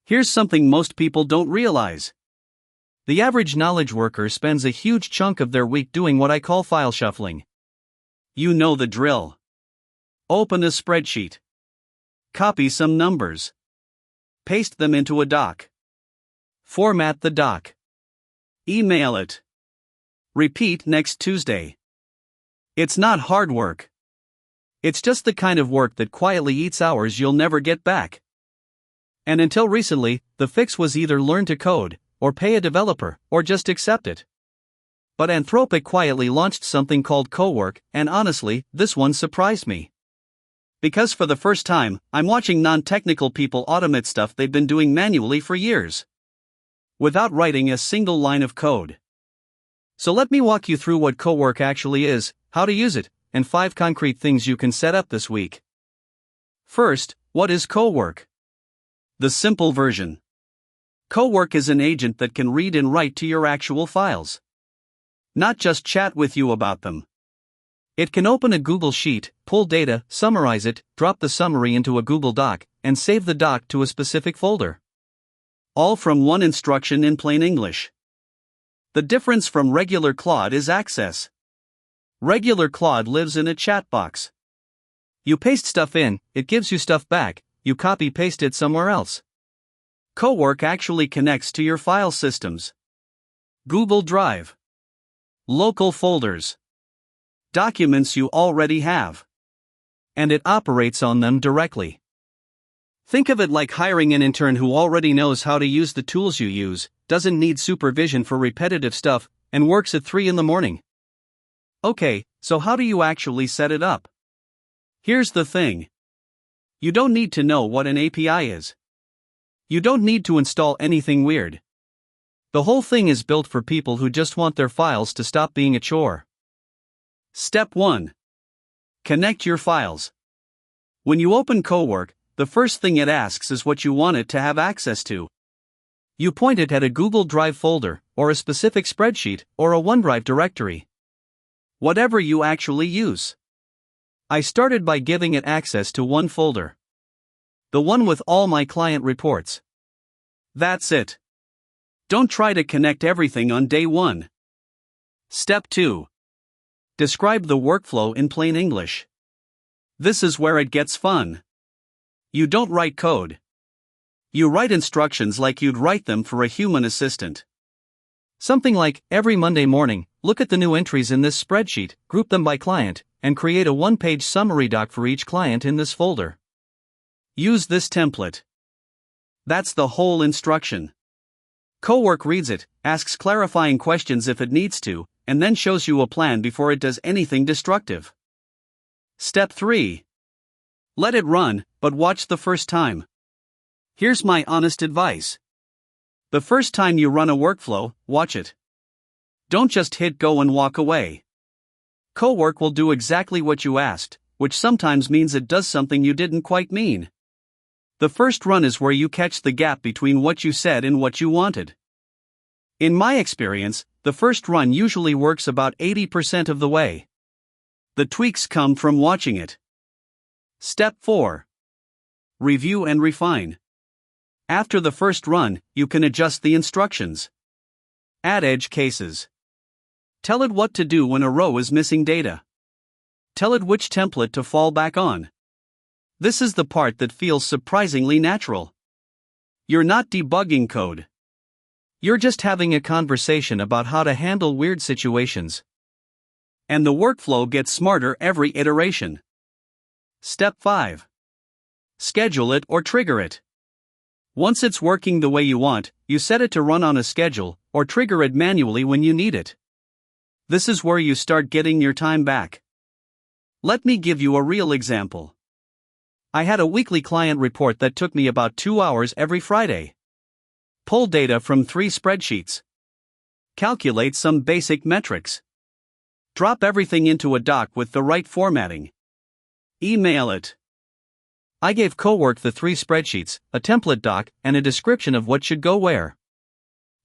Here's something most people don't realize. The average knowledge worker spends a huge chunk of their week doing what I call file shuffling. You know the drill. Open a spreadsheet. Copy some numbers. Paste them into a doc. Format the doc. Email it. Repeat next Tuesday. It's not hard work. It's just the kind of work that quietly eats hours you'll never get back. And until recently, the fix was either learn to code, or pay a developer, or just accept it. But Anthropic quietly launched something called Cowork, and honestly, this one surprised me. Because for the first time, I'm watching non-technical people automate stuff they've been doing manually for years, without writing a single line of code. So let me walk you through what Cowork actually is, how to use it, and 5 concrete things you can set up this week. First, what is Cowork? The simple version. Cowork is an agent that can read and write to your actual files, not just chat with you about them. It can open a Google Sheet, pull data, summarize it, drop the summary into a Google Doc, and save the doc to a specific folder. All from one instruction in plain English. The difference from regular Claude is access. Regular Claude lives in a chat box. You paste stuff in, it gives you stuff back, you copy-paste it somewhere else. Cowork actually connects to your file systems. Google Drive. Local folders. Documents you already have. And it operates on them directly. Think of it like hiring an intern who already knows how to use the tools you use, doesn't need supervision for repetitive stuff, and works at 3 a.m. Okay, so how do you actually set it up? Here's the thing. You don't need to know what an API is. You don't need to install anything weird. The whole thing is built for people who just want their files to stop being a chore. Step 1. Connect your files. When you open Cowork, the first thing it asks is what you want it to have access to. You point it at a Google Drive folder, or a specific spreadsheet, or a OneDrive directory. Whatever you actually use. I started by giving it access to one folder. The one with all my client reports. That's it. Don't try to connect everything on day 1. Step 2. Describe the workflow in plain English. This is where it gets fun. You don't write code. You write instructions like you'd write them for a human assistant. Something like, every Monday morning, look at the new entries in this spreadsheet, group them by client, and create a 1-page summary doc for each client in this folder. Use this template. That's the whole instruction. Cowork reads it, asks clarifying questions if it needs to, and then shows you a plan before it does anything destructive. Step 3. Let it run, but watch the first time. Here's my honest advice. The first time you run a workflow, watch it. Don't just hit go and walk away. Cowork will do exactly what you asked, which sometimes means it does something you didn't quite mean. The first run is where you catch the gap between what you said and what you wanted. In my experience, the first run usually works about 80% of the way. The tweaks come from watching it. Step 4. Review and refine. After the first run, you can adjust the instructions. Add edge cases. Tell it what to do when a row is missing data. Tell it which template to fall back on. This is the part that feels surprisingly natural. You're not debugging code. You're just having a conversation about how to handle weird situations. And the workflow gets smarter every iteration. Step 5. Schedule it or trigger it. Once it's working the way you want, you set it to run on a schedule, or trigger it manually when you need it. This is where you start getting your time back. Let me give you a real example. I had a weekly client report that took me about 2 hours every Friday. Pull data from 3 spreadsheets. Calculate some basic metrics. Drop everything into a doc with the right formatting. Email it. I gave Cowork the 3 spreadsheets, a template doc, and a description of what should go where.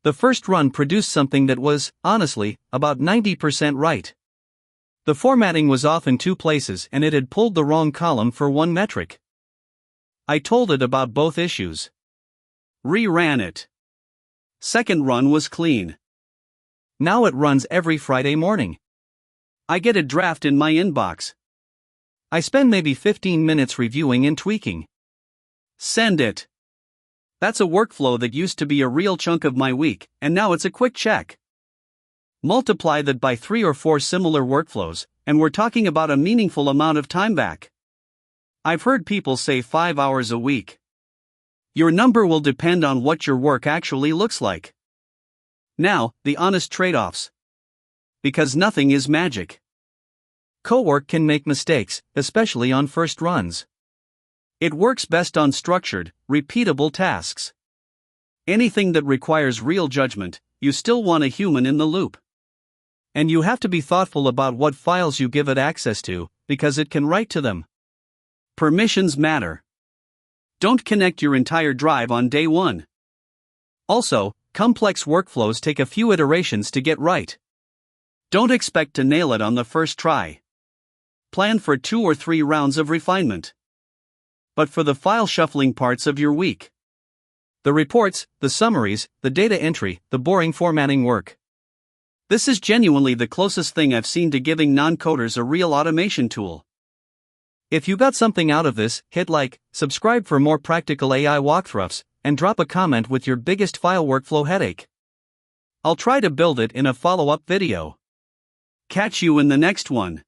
The first run produced something that was, honestly, about 90% right. The formatting was off in 2 places and it had pulled the wrong column for one metric. I told it about both issues. Re-ran it. Second run was clean. Now it runs every Friday morning. I get a draft in my inbox. I spend maybe 15 minutes reviewing and tweaking. Send it. That's a workflow that used to be a real chunk of my week, and now it's a quick check. Multiply that by 3 or 4 similar workflows, and we're talking about a meaningful amount of time back. I've heard people say 5 hours a week. Your number will depend on what your work actually looks like. Now, the honest trade-offs. Because nothing is magic. Cowork can make mistakes, especially on first runs. It works best on structured, repeatable tasks. Anything that requires real judgment, you still want a human in the loop. And you have to be thoughtful about what files you give it access to, because it can write to them. Permissions matter. Don't connect your entire drive on day one. Also, complex workflows take a few iterations to get right. Don't expect to nail it on the first try. Plan for 2 or 3 rounds of refinement. But for the file shuffling parts of your week, the reports, the summaries, the data entry, the boring formatting work, this is genuinely the closest thing I've seen to giving non-coders a real automation tool. If you got something out of this, hit like, subscribe for more practical AI walkthroughs, and drop a comment with your biggest file workflow headache. I'll try to build it in a follow-up video. Catch you in the next one.